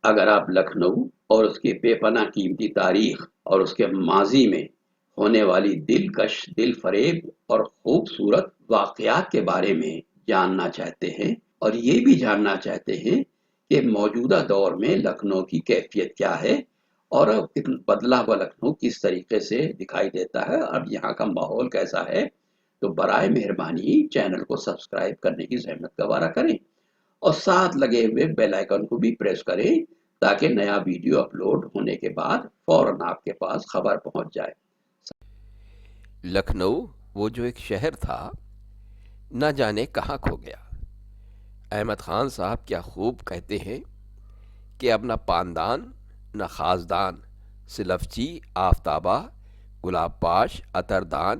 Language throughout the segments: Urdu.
اگر آپ لکھنؤ اور اس کی بے پناہ قیمتی تاریخ اور اس کے ماضی میں ہونے والی دلکش، دل فریب اور خوبصورت واقعات کے بارے میں جاننا چاہتے ہیں، اور یہ بھی جاننا چاہتے ہیں کہ موجودہ دور میں لکھنؤ کی کیفیت کیا ہے اور بدلا ہوا لکھنؤ کس طریقے سے دکھائی دیتا ہے، اب یہاں کا ماحول کیسا ہے، تو برائے مہربانی چینل کو سبسکرائب کرنے کی زحمت گوارا کریں اور ساتھ لگے ہوئے بیل آئیکن کو بھی پریس کریں تاکہ نیا ویڈیو اپلوڈ ہونے کے بعد فوراً آپ کے پاس خبر پہنچ جائے۔ لکھنؤ وہ جو ایک شہر تھا، نہ جانے کہاں کھو گیا۔ احمد خان صاحب کیا خوب کہتے ہیں کہ اب نہ پاندان نہ خازدان، سلفچی آفتابہ، گلاب پاش، عطردان،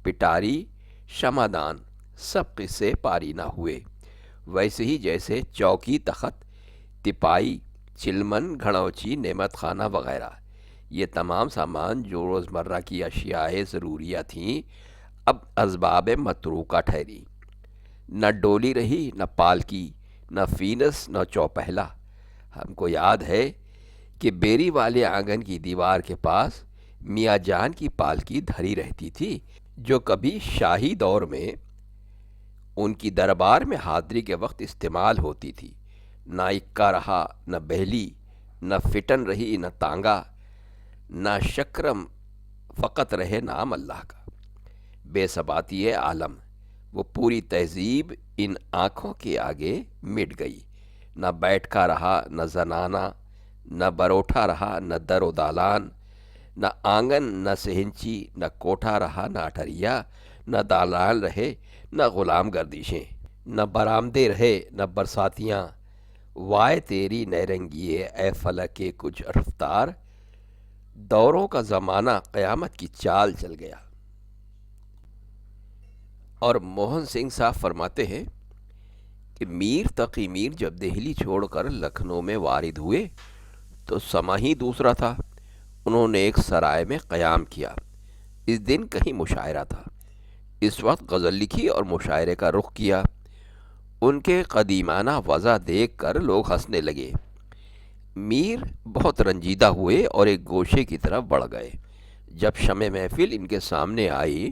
پٹاری، شمعدان، سب قصے پاری نہ ہوئے۔ ویسے ہی جیسے چوکی تخت، تپائی، چلمن، گھڑوچی، نعمت خانہ وغیرہ، یہ تمام سامان جو روزمرہ کی اشیاء ضروریہ تھیں، اب اسباب متروکہ ٹھہری۔ نہ ڈولی رہی، نہ پالکی، نہ فینس، نہ چوپہلا۔ ہم کو یاد ہے کہ بیری والے آنگن کی دیوار کے پاس میاں جان کی پالکی دھری رہتی تھی، جو کبھی شاہی دور میں ان کی دربار میں حاضری کے وقت استعمال ہوتی تھی۔ نہ اکا رہا، نہ بہلی، نہ فٹن رہی، نہ تانگا، نہ شکرم، فقط رہے نام اللہ کا۔ بے ثباتی عالم، وہ پوری تہذیب ان آنکھوں کے آگے مٹ گئی۔ نہ بیٹھکا رہا، نہ زنانہ، نہ بروٹھا رہا، نہ در و دالان، نہ آنگن، نہ سہنچی، نہ کوٹھا رہا، نہ اٹھریا، نہ دالان رہے، نہ غلام گردشیں، نہ برآمدے رہے، نہ برساتیاں۔ وائے تیری نیرنگیے اے فلک کچھ رفتار، دوروں کا زمانہ قیامت کی چال چل گیا۔ اور موہن سنگھ صاحب فرماتے ہیں کہ میر تقی میر جب دہلی چھوڑ کر لکھنؤ میں وارد ہوئے تو سما ہی دوسرا تھا۔ انہوں نے ایک سرائے میں قیام کیا۔ اس دن کہیں مشاعرہ تھا۔ اس وقت غزل لکھی اور مشاعرے کا رخ کیا۔ ان کے قدیمانہ وضع دیکھ کر لوگ ہنسنے لگے۔ میر بہت رنجیدہ ہوئے اور ایک گوشے کی طرف بڑھ گئے۔ جب شمع محفل ان کے سامنے آئی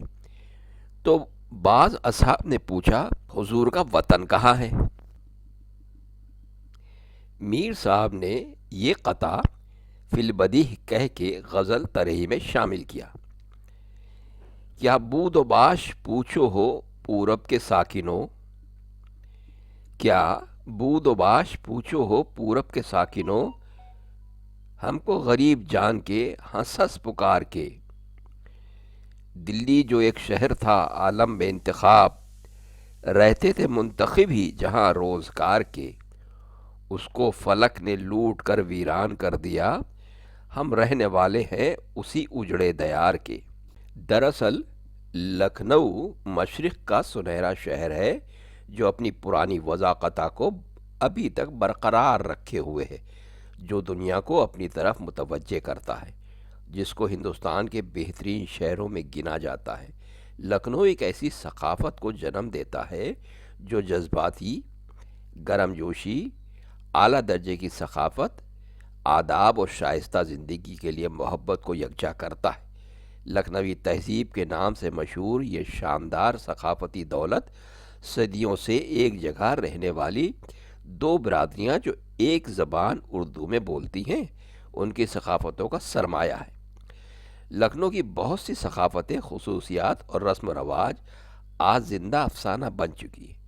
تو بعض اصحاب نے پوچھا، حضور کا وطن کہاں ہے؟ میر صاحب نے یہ قطع فی البدیہہ کہہ کے غزل ترہی میں شامل کیا۔ کیا بود و باش پوچھو ہو پورب کے ساکنوں، کیا بود و باش پوچھو ہو پورب کے ساکنوں، ہم کو غریب جان کے ہنس ہنس پکار کے۔ دلی جو ایک شہر تھا عالم بے انتخاب، رہتے تھے منتخب ہی جہاں روزگار کے، اس کو فلک نے لوٹ کر ویران کر دیا، ہم رہنے والے ہیں اسی اجڑے دیار کے۔ دراصل لکھنؤ مشرق کا سنہرا شہر ہے جو اپنی پرانی وضاقتہ کو ابھی تک برقرار رکھے ہوئے ہے، جو دنیا کو اپنی طرف متوجہ کرتا ہے، جس کو ہندوستان کے بہترین شہروں میں گنا جاتا ہے۔ لکھنؤ ایک ایسی ثقافت کو جنم دیتا ہے جو جذباتی، گرم جوشی، اعلیٰ درجے کی ثقافت، آداب اور شائستہ زندگی کے لیے محبت کو یکجا کرتا ہے۔ لکھنوی تہذیب کے نام سے مشہور یہ شاندار ثقافتی دولت صدیوں سے ایک جگہ رہنے والی دو برادریاں جو ایک زبان اردو میں بولتی ہیں، ان کی ثقافتوں کا سرمایہ ہے۔ لکھنؤ کی بہت سی ثقافتیں، خصوصیات اور رسم و رواج آج زندہ افسانہ بن چکی ہیں۔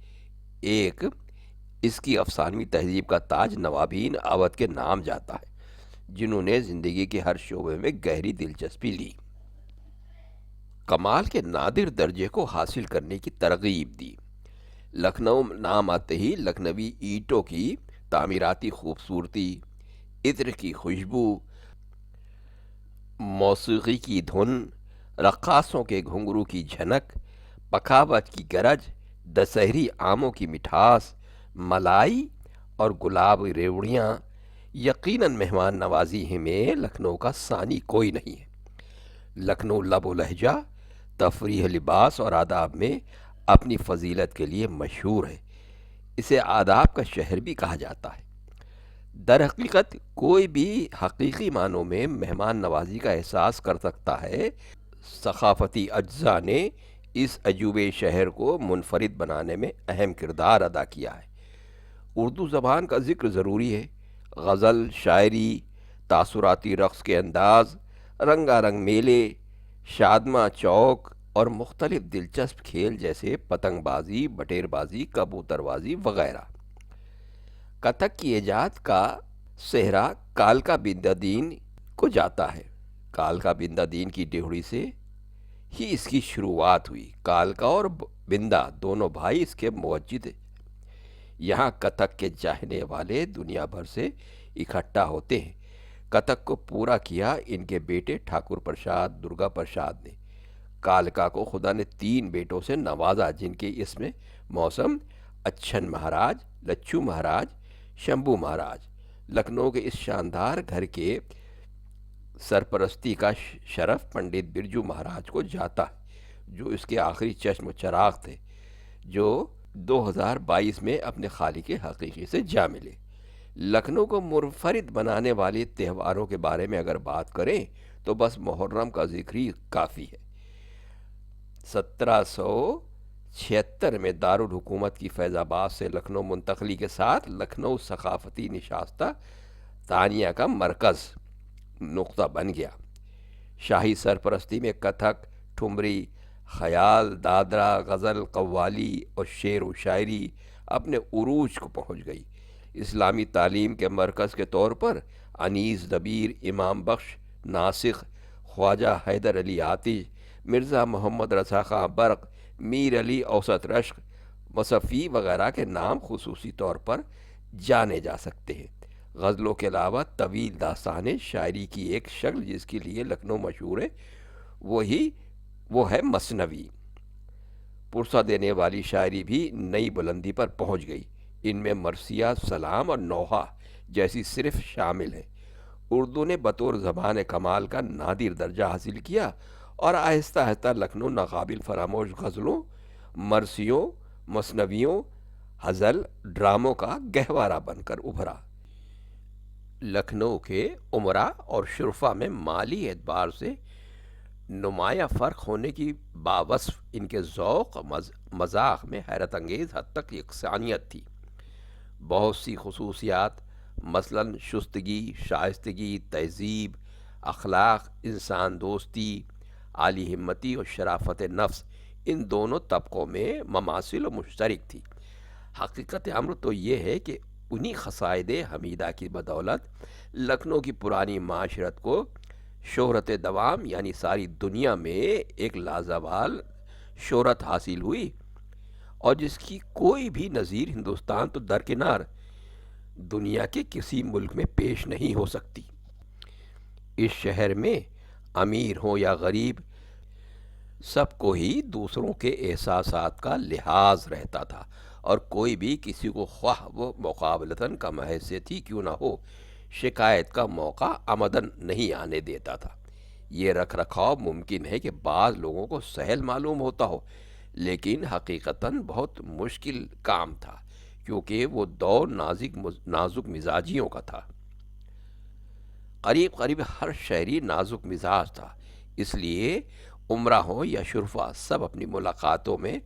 ایک اس کی افسانوی تہذیب کا تاج نوابین اودھ کے نام جاتا ہے، جنہوں نے زندگی کے ہر شعبے میں گہری دلچسپی لی، کمال کے نادر درجے کو حاصل کرنے کی ترغیب دی۔ لکھنؤ نام آتے ہی لکھنوی اینٹوں کی تعمیراتی خوبصورتی، عطر کی خوشبو، موسیقی کی دھن، رقاصوں کے گھنگرو کی جھنک، پکھاوت کی گرج، دسہری آموں کی مٹھاس، ملائی اور گلاب ریوڑیاں، یقیناً مہمان نوازی میں لکھنؤ کا ثانی کوئی نہیں ہے۔ لکھنؤ لب و لہجہ، تفریح، لباس اور آداب میں اپنی فضیلت کے لیے مشہور ہے۔ اسے آداب کا شہر بھی کہا جاتا ہے۔ در حقیقت کوئی بھی حقیقی معنوں میں مہمان نوازی کا احساس کر سکتا ہے۔ ثقافتی اجزاء نے اس عجوبے شہر کو منفرد بنانے میں اہم کردار ادا کیا ہے۔ اردو زبان کا ذکر ضروری ہے۔ غزل، شاعری، تاثراتی رقص کے انداز، رنگا رنگ میلے، شادماں چوک اور مختلف دلچسپ کھیل جیسے پتنگ بازی، بٹیر بازی، کبوتر بازی وغیرہ۔ کتھک کی ایجاد کا صحرا کالکا بندہ دین کو جاتا ہے۔ کالکا بندہ دین کی ڈیوڑی سے ہی اس کی شروعات ہوئی۔ کالکا اور بندہ دونوں بھائی اس کے موجد ہیں۔ یہاں کتھک کے چاہنے والے دنیا بھر سے اکٹھا ہوتے ہیں۔ کتھک کو پورا کیا ان کے بیٹے ٹھاکر پرساد، درگا پرساد نے۔ کالکا کو خدا نے 3 بیٹوں سے نوازا، جن کے اس میں موسم، اچھن مہاراج، لچھو مہاراج، شمبھو مہاراج۔ لکھنؤ کے اس شاندار گھر کے سرپرستی کا شرف پنڈت برجو مہاراج کو جاتا ہے، جو اس کے آخری چشم و چراغ تھے، جو 2022 میں اپنے خالق حقیقی سے جا ملے۔ لکھنؤ کو منفرد بنانے والے تہواروں کے بارے میں اگر بات کریں تو بس محرم کا ذکر ہی کافی ہے۔ 1776 میں دارالحکومت کی فیض آباد سے لکھنؤ منتقلی کے ساتھ لکھنؤ ثقافتی نشستہ ثانیہ کا مرکز نقطہ بن گیا۔ شاہی سرپرستی میں کتھک، ٹھمری، خیال، دادرا، غزل، قوالی اور شعر و شاعری اپنے عروج کو پہنچ گئی۔ اسلامی تعلیم کے مرکز کے طور پر انیس دبیر، امام بخش، ناسخ، خواجہ حیدر علی آتش، مرزا محمد رضا خاں برق، میر علی اوسط رشک، مصفی وغیرہ کے نام خصوصی طور پر جانے جا سکتے ہیں۔ غزلوں کے علاوہ طویل داستان شاعری کی ایک شکل جس کے لیے لکھنؤ مشہور ہے وہ ہے مثنوی۔ پرسہ دینے والی شاعری بھی نئی بلندی پر پہنچ گئی۔ ان میں مرثیہ، سلام اور نوحہ جیسی صرف شامل ہیں۔ اردو نے بطور زبان کمال کا نادر درجہ حاصل کیا اور آہستہ آہستہ لکھنؤ ناقابل فراموش غزلوں، مرثیوں، مثنویوں، غزل، ڈراموں کا گہوارہ بن کر ابھرا۔ لکھنؤ کے امراء اور شرفا میں مالی اعتبار سے نمایاں فرق ہونے کی باوصف ان کے ذوق مذاق میں حیرت انگیز حد تک یکسانیت تھی۔ بہت سی خصوصیات مثلاً شستگی، شائستگی، تہذیب، اخلاق، انسان دوستی، عالی ہمتی اور شرافت نفس ان دونوں طبقوں میں مماثل و مشترک تھی۔ حقیقت امر تو یہ ہے کہ انہی خصائص حمیدہ کی بدولت لکھنؤ کی پرانی معاشرت کو شہرت دوام یعنی ساری دنیا میں ایک لازوال شہرت حاصل ہوئی، اور جس کی کوئی بھی نظیر ہندوستان تو درکنار دنیا کے کسی ملک میں پیش نہیں ہو سکتی۔ اس شہر میں امیر ہو یا غریب، سب کو ہی دوسروں کے احساسات کا لحاظ رہتا تھا، اور کوئی بھی کسی کو خواہ وہ مقابلتاً کم حیثیت ہی کیوں نہ ہو، شکایت کا موقع عمدن نہیں آنے دیتا تھا۔ یہ رکھ رکھاؤ ممکن ہے کہ بعض لوگوں کو سہل معلوم ہوتا ہو، لیکن حقیقتاً بہت مشکل کام تھا، کیونکہ وہ دور نازک مزاجیوں کا تھا۔ قریب ہر شہری نازک مزاج تھا، اس لیے امراء ہوں یا شرفا سب اپنی ملاقاتوں میں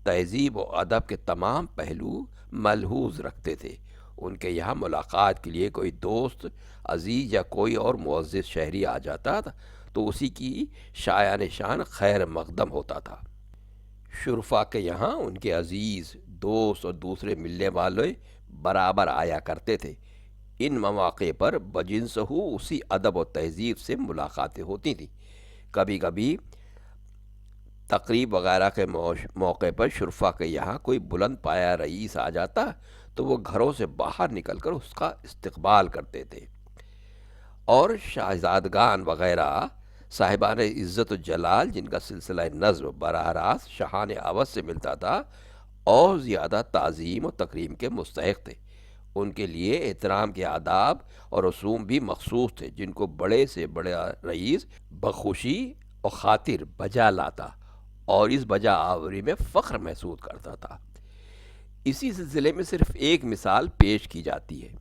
تہذیب و ادب کے تمام پہلو ملحوظ رکھتے تھے۔ ان کے یہاں ملاقات کے لیے کوئی دوست، عزیز یا کوئی اور معزز شہری آ جاتا تھا تو اسی کی شایان شان خیر مقدم ہوتا تھا۔ شرفا کے یہاں ان کے عزیز، دوست اور دوسرے ملنے والے برابر آیا کرتے تھے۔ ان مواقع پر بجنس ہو اسی ادب و تہذیب سے ملاقاتیں ہوتی تھیں۔ کبھی کبھی تقریب وغیرہ کے موقع پر شرفا کے یہاں کوئی بلند پایا رئیس آ جاتا تو وہ گھروں سے باہر نکل کر اس کا استقبال کرتے تھے، اور شہزادگان وغیرہ صاحبان عزت و جلال جن کا سلسلہ نظم براہ راست شاہان اودھ سے ملتا تھا اور زیادہ تعظیم و تکریم کے مستحق تھے۔ ان کے لیے احترام کے آداب اور رسوم بھی مخصوص تھے، جن کو بڑے سے بڑا رئیس بخوشی اور خاطر بجا لاتا اور اس بجا آوری میں فخر محسوس کرتا تھا۔ اسی سلسلے میں صرف ایک مثال پیش کی جاتی ہے۔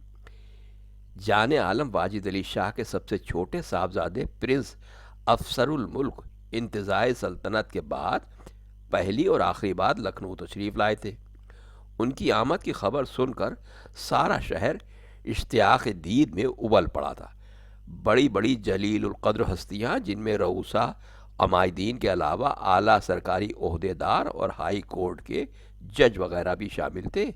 جان عالم واجد علی شاہ کے سب سے چھوٹے صاحبزادے پرنس افسر الملک انتزاعِ سلطنت کے بعد پہلی اور آخری بار لکھنؤ تشریف لائے تھے۔ ان کی آمد کی خبر سن کر سارا شہر اشتیاق دید میں ابل پڑا تھا۔ بڑی بڑی جلیل القدر ہستیاں، جن میں رؤسا عمائدین کے علاوہ اعلیٰ سرکاری عہدیدار اور ہائی کورٹ کے جج وغیرہ بھی شامل تھے،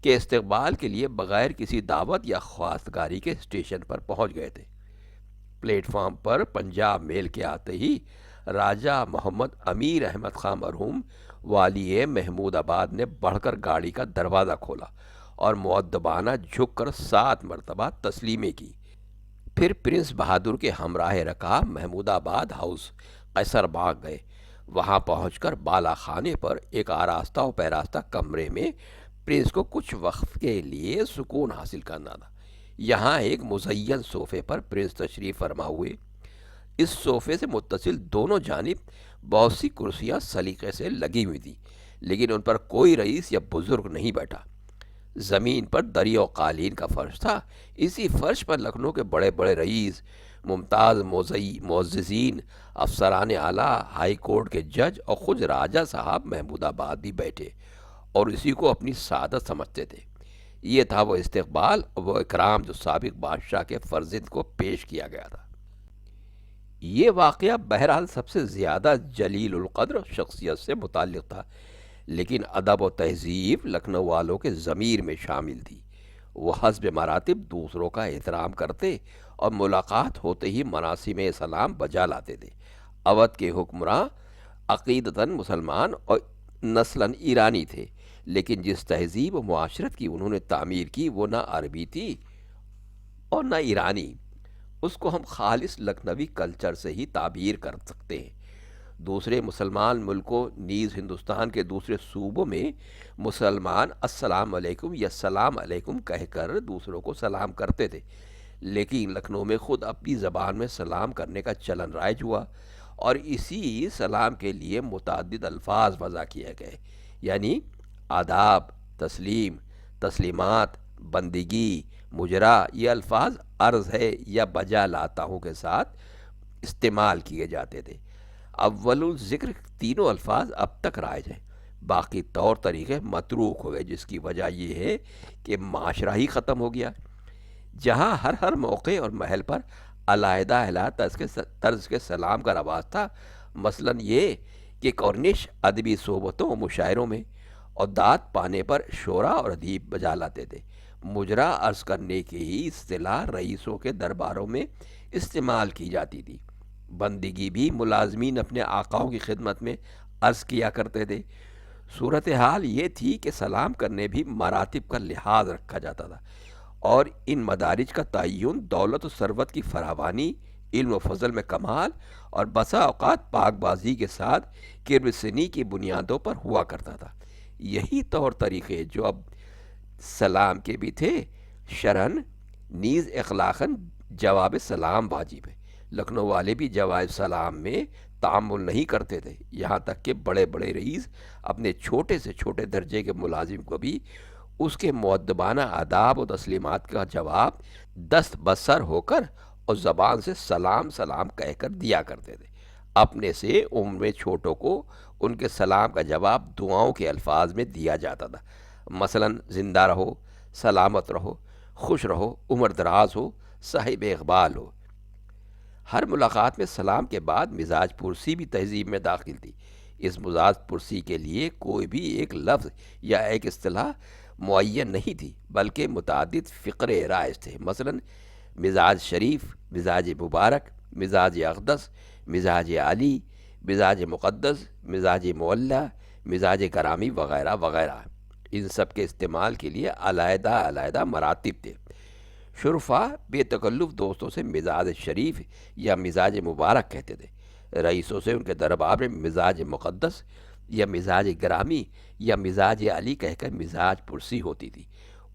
کے استقبال کے لیے بغیر کسی دعوت یا خواستگاری کے اسٹیشن پر پہنچ گئے تھے۔ پلیٹ فارم پر پنجاب میل کے آتے ہی راجہ محمد امیر احمد خان مرحوم والی محمود آباد نے بڑھ کر گاڑی کا دروازہ کھولا اور مؤدبانہ جھک کر 7 مرتبہ تسلیمیں کی۔ پھر پرنس بہادر کے ہمراہ رکاب محمود آباد ہاؤس قیصر باغ گئے۔ وہاں پہنچ کر بالا خانے پر ایک آراستہ و پیراستہ کمرے میں پرنس کو کچھ وقت کے لیے سکون حاصل کرنا تھا۔ یہاں ایک مزین صوفے پر پرنس تشریف فرما ہوئے۔ اس صوفے سے متصل دونوں جانب بہت سی کرسیاں سلیقے سے لگی ہوئی تھیں، لیکن ان پر کوئی رئیس یا بزرگ نہیں بیٹھا۔ زمین پر دری و قالین کا فرش تھا۔ اسی فرش پر لکھنؤ کے بڑے بڑے رئیس، ممتاز معززین، افسران اعلیٰ، ہائی کورٹ کے جج اور خود راجہ صاحب محمود آباد بھی بیٹھے اور اسی کو اپنی سعادت سمجھتے تھے۔ یہ تھا وہ استقبال اور وہ اکرام جو سابق بادشاہ کے فرزند کو پیش کیا گیا تھا۔ یہ واقعہ بہرحال سب سے زیادہ جلیل القدر شخصیت سے متعلق تھا، لیکن ادب و تہذیب لکھنؤ والوں کے ضمیر میں شامل تھی۔ وہ حسب مراتب دوسروں کا احترام کرتے اور ملاقات ہوتے ہی مراسم سلام بجا لاتے تھے۔ اودھ کے حکمراں عقیدتاً مسلمان اور نسلاً ایرانی تھے، لیکن جس تہذیب و معاشرت کی انہوں نے تعمیر کی وہ نہ عربی تھی اور نہ ایرانی۔ اس کو ہم خالص لکھنوی کلچر سے ہی تعبیر کر سکتے ہیں۔ دوسرے مسلمان ملکوں نیز ہندوستان کے دوسرے صوبوں میں مسلمان السلام علیکم یا سلام علیکم کہہ کر دوسروں کو سلام کرتے تھے، لیکن لکھنؤ میں خود اپنی زبان میں سلام کرنے کا چلن رائج ہوا اور اسی سلام کے لیے متعدد الفاظ وضع کیے گئے، یعنی آداب، تسلیم، تسلیمات، بندگی، مجرا، یہ الفاظ عرض ہے یا بجا لاتا ہوں کے ساتھ استعمال کیے جاتے تھے۔ اول الذکر تینوں الفاظ اب تک رائج ہیں، باقی طور طریقے متروک ہو گئے، جس کی وجہ یہ ہے کہ معاشرہ ہی ختم ہو گیا۔ جہاں ہر موقع اور محل پر علیحدہ طرز کے سلام کا رواج تھا، مثلاً یہ کہ کورنش ادبی صحبتوں و مشاعروں میں اور داد پانے پر شعرا اور ادیب بجا لاتے تھے۔ مجرا عرض کرنے کی ہی اصطلاح رئیسوں کے درباروں میں استعمال کی جاتی تھی۔ بندگی بھی ملازمین اپنے آقاؤں کی خدمت میں عرض کیا کرتے تھے۔ صورتحال یہ تھی کہ سلام کرنے بھی مراتب کا لحاظ رکھا جاتا تھا اور ان مدارج کا تعین دولت و ثروت کی فراوانی، علم و فضل میں کمال اور بسا اوقات پاک بازی کے ساتھ قرب سنی کی بنیادوں پر ہوا کرتا تھا۔ یہی طور طریقے جو اب سلام کے بھی تھے، شرعاً نیز اخلاقاً جواب سلام واجب ہے۔ لکھنؤ والے بھی جواب سلام میں تعامل نہیں کرتے تھے، یہاں تک کہ بڑے بڑے رئیس اپنے چھوٹے سے چھوٹے درجے کے ملازم کو بھی اس کے مؤدبانہ آداب و تسلیمات کا جواب دست بسر ہو کر اور زبان سے سلام سلام کہہ کر دیا کرتے تھے۔ اپنے سے عمر میں چھوٹوں کو ان کے سلام کا جواب دعاؤں کے الفاظ میں دیا جاتا تھا، مثلاً زندہ رہو، سلامت رہو، خوش رہو، عمر دراز ہو، صاحب اقبال ہو۔ ہر ملاقات میں سلام کے بعد مزاج پرسی بھی تہذیب میں داخل تھی۔ اس مزاج پرسی کے لیے کوئی بھی ایک لفظ یا ایک اصطلاح معین نہیں تھی، بلکہ متعدد فقرے رائج تھے، مثلاً مزاج شریف، مزاج مبارک، مزاج اقدس، مزاج عالی، مزاج مقدس، مزاج معلیٰ، مزاج کرامی وغیرہ وغیرہ۔ ان سب کے استعمال کے لیے علیحدہ علیحدہ مراتب تھے۔ شرفا بے تکلف دوستوں سے مزاج شریف یا مزاج مبارک کہتے تھے، رئیسوں سے ان کے دربار میں مزاج مقدس یا مزاج گرامی یا مزاج عالی کہہ کر مزاج پرسی ہوتی تھی۔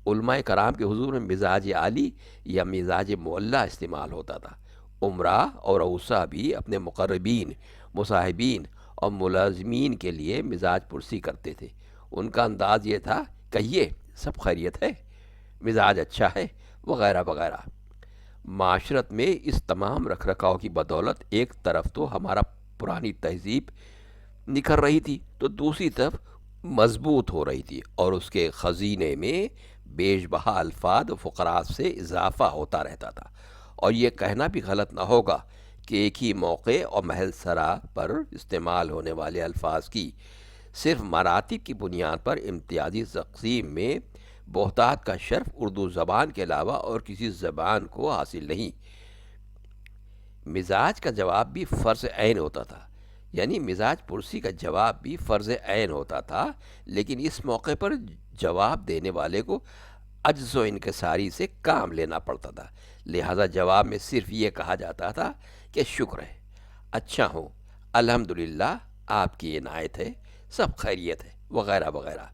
علماء کرام کے حضور میں مزاج عالی یا مزاج معلیٰ استعمال ہوتا تھا۔ عمراء اور اوصا بھی اپنے مقربین، مصاحبین اور ملازمین کے لیے مزاج پرسی کرتے تھے۔ ان کا انداز یہ تھا، کہیے سب خیریت ہے، مزاج اچھا ہے، وغیرہ وغیرہ۔ معاشرت میں اس تمام رکھ رکھاؤ کی بدولت ایک طرف تو ہمارا پرانی تہذیب نکھر رہی تھی تو دوسری طرف مضبوط ہو رہی تھی، اور اس کے خزینے میں بیش بہا الفاظ و فقرات سے اضافہ ہوتا رہتا تھا۔ اور یہ کہنا بھی غلط نہ ہوگا کہ ایک ہی موقع اور محل سرا پر استعمال ہونے والے الفاظ کی صرف مراتب کی بنیاد پر امتیازی تقسیم میں بہتات کا شرف اردو زبان کے علاوہ اور کسی زبان کو حاصل نہیں۔ مزاج کا جواب بھی فرض عین ہوتا تھا، یعنی مزاج پرسی کا جواب بھی فرض عین ہوتا تھا، لیکن اس موقع پر جواب دینے والے کو عجز و انکساری سے کام لینا پڑتا تھا، لہذا جواب میں صرف یہ کہا جاتا تھا کہ شکر ہے، اچھا ہوں، الحمدللہ، آپ کی عنایت ہے، سب خیریت ہے، وغیرہ وغیرہ۔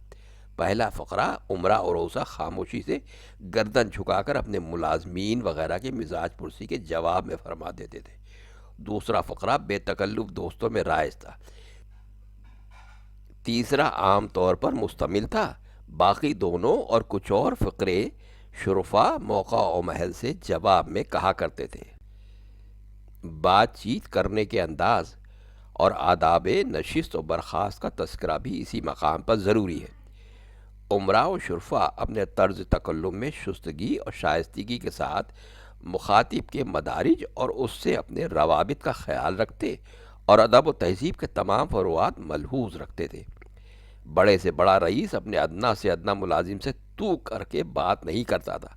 پہلا فقرہ عمرہ اور اوسا خاموشی سے گردن جھکا کر اپنے ملازمین وغیرہ کے مزاج پرسی کے جواب میں فرما دیتے تھے۔ دوسرا فقرہ بے تکلف دوستوں میں رائج تھا۔ تیسرا عام طور پر مشتمل تھا۔ باقی دونوں اور کچھ اور فقرے شرفا موقع و محل سے جواب میں کہا کرتے تھے۔ بات چیت کرنے کے انداز اور آداب نشست و برخاست کا تذکرہ بھی اسی مقام پر ضروری ہے۔ عمرا و شرفا اپنے طرز تکلم میں شستگی اور شائستگی کے ساتھ مخاطب کے مدارج اور اس سے اپنے روابط کا خیال رکھتے اور ادب و تہذیب کے تمام فروعات ملحوظ رکھتے تھے۔ بڑے سے بڑا رئیس اپنے ادنا سے ادنا ملازم سے تو کر کے بات نہیں کرتا تھا۔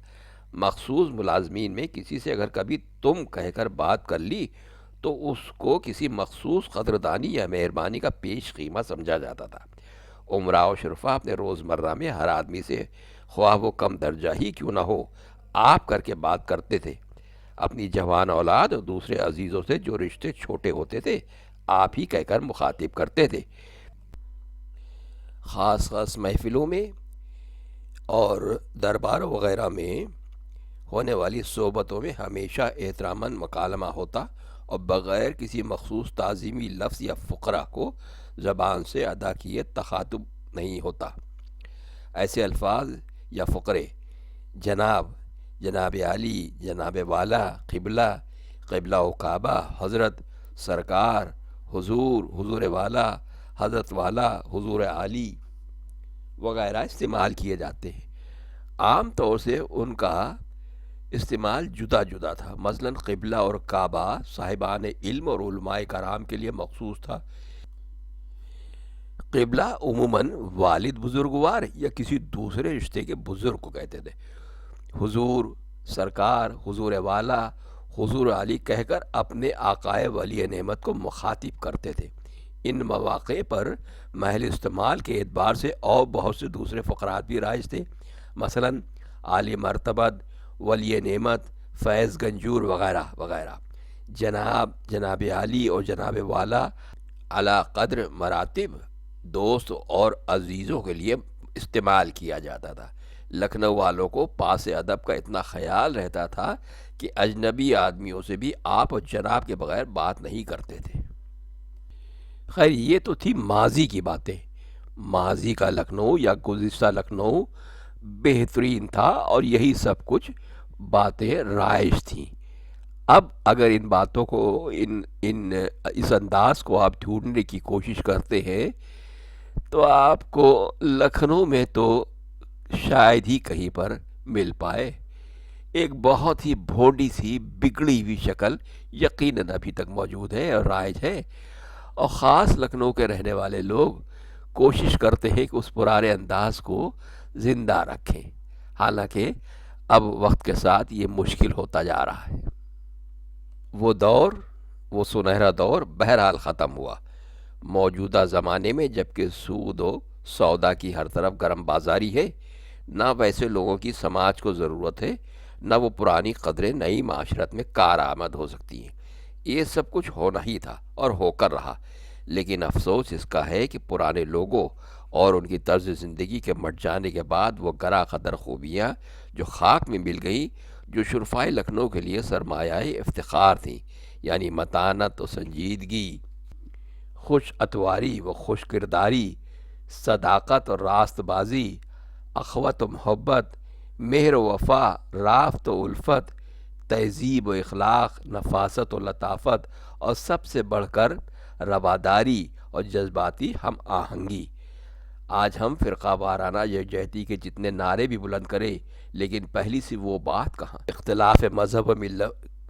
مخصوص ملازمین میں کسی سے اگر کبھی تم کہہ کر بات کر لی تو اس کو کسی مخصوص قدردانی یا مہربانی کا پیش خیمہ سمجھا جاتا تھا۔ عمرا و شرفا اپنے روزمرہ میں ہر آدمی سے خواہ وہ کم درجہ ہی کیوں نہ ہو آپ کر کے بات کرتے تھے۔ اپنی جوان اولاد اور دوسرے عزیزوں سے جو رشتے چھوٹے ہوتے تھے آپ ہی کہہ کر مخاطب کرتے تھے۔ خاص خاص محفلوں میں اور دربار وغیرہ میں ہونے والی صحبتوں میں ہمیشہ احتراماً مکالمہ ہوتا اور بغیر کسی مخصوص تعظیمی لفظ یا فقرہ کو زبان سے ادا کیے تخاطب نہیں ہوتا۔ ایسے الفاظ یا فقرے جناب، جناب عالی، جناب والا، قبلہ، قبلہ و کعبہ، حضرت، سرکار، حضور، حضور والا، حضرت والا، حضور عالی وغیرہ استعمال کیے جاتے ہیں۔ عام طور سے ان کا استعمال جدا جدا تھا۔ مثلاً قبلہ اور کعبہ صاحبان علم اور علماء کرام کے لیے مخصوص تھا۔ قبلہ عموماً والد بزرگوار یا کسی دوسرے رشتے کے بزرگ کو کہتے تھے۔ حضور، سرکار، حضور والا، حضور علی کہہ کر اپنے آقائے ولی نعمت کو مخاطب کرتے تھے۔ ان مواقع پر محل استعمال کے اعتبار سے اور بہت سے دوسرے فقرات بھی رائج تھے، مثلاً عالی مرتبت، ولی نعمت، فیض گنجور وغیرہ وغیرہ۔ جناب، جناب عالی اور جناب والا علی قدر مراتب دوست اور عزیزوں کے لیے استعمال کیا جاتا تھا۔ لکھنؤ والوں کو پاس ادب کا اتنا خیال رہتا تھا کہ اجنبی آدمیوں سے بھی آپ اور جناب کے بغیر بات نہیں کرتے تھے۔ خیر یہ تو تھی ماضی کی باتیں۔ ماضی کا لکھنؤ یا گزشتہ لکھنؤ بہترین تھا اور یہی سب کچھ باتیں رائج تھیں۔ اب اگر ان باتوں کو اس انداز کو آپ ڈھونڈنے کی کوشش کرتے ہیں تو آپ کو لکھنؤ میں تو شاید ہی کہیں پر مل پائے۔ ایک بہت ہی بھونڈی سی بگڑی ہوئی شکل یقیناً ابھی تک موجود ہے اور رائج ہے، اور خاص لکھنؤ کے رہنے والے لوگ کوشش کرتے ہیں کہ اس پرانے انداز کو زندہ رکھیں، حالانکہ اب وقت کے ساتھ یہ مشکل ہوتا جا رہا ہے۔ وہ دور، وہ سنہرا دور بہرحال ختم ہوا۔ موجودہ زمانے میں جبکہ سود و سودا کی ہر طرف گرم بازاری ہے، نہ ویسے لوگوں کی سماج کو ضرورت ہے، نہ وہ پرانی قدریں نئی معاشرت میں کارآمد ہو سکتی ہیں۔ یہ سب کچھ ہونا ہی تھا اور ہو کر رہا، لیکن افسوس اس کا ہے کہ پرانے لوگوں اور ان کی طرز زندگی کے مٹ جانے کے بعد وہ گراں قدر خوبیاں جو خاک میں مل گئیں، جو شرفائے لکھنؤ کے لیے سرمایہ افتخار تھیں، یعنی متانت و سنجیدگی، خوش اتواری و خوش کرداری، صداقت اور راست بازی، اخوت و محبت، مہر و وفا، رافت و الفت، تہذیب و اخلاق، نفاست و لطافت، اور سب سے بڑھ کر رواداری اور جذباتی ہم آہنگی۔ آج ہم فرقہ وارانہ یکجہتی کے جتنے نعرے بھی بلند کریں، لیکن پہلی سی وہ بات کہاں؟ اختلاف مذہب و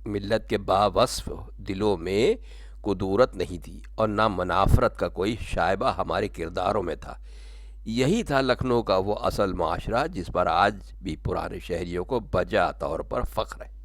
ملت کے باوصف دلوں میں کدورت نہیں تھی، اور نہ منافرت کا کوئی شائبہ ہمارے کرداروں میں تھا۔ یہی تھا لکھنؤ کا وہ اصل معاشرہ جس پر آج بھی پرانے شہریوں کو بجا طور پر فخر ہے۔